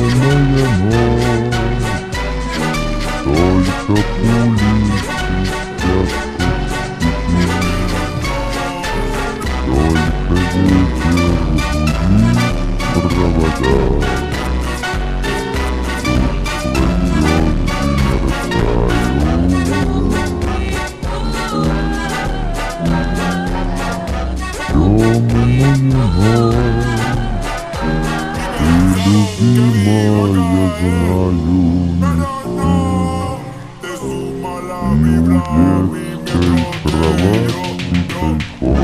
темная ночь, только пули свистят по степи, только ветер гудит провода. Темную ночь, ты, любимая, знаю, не спишь, и у детской кровати тайком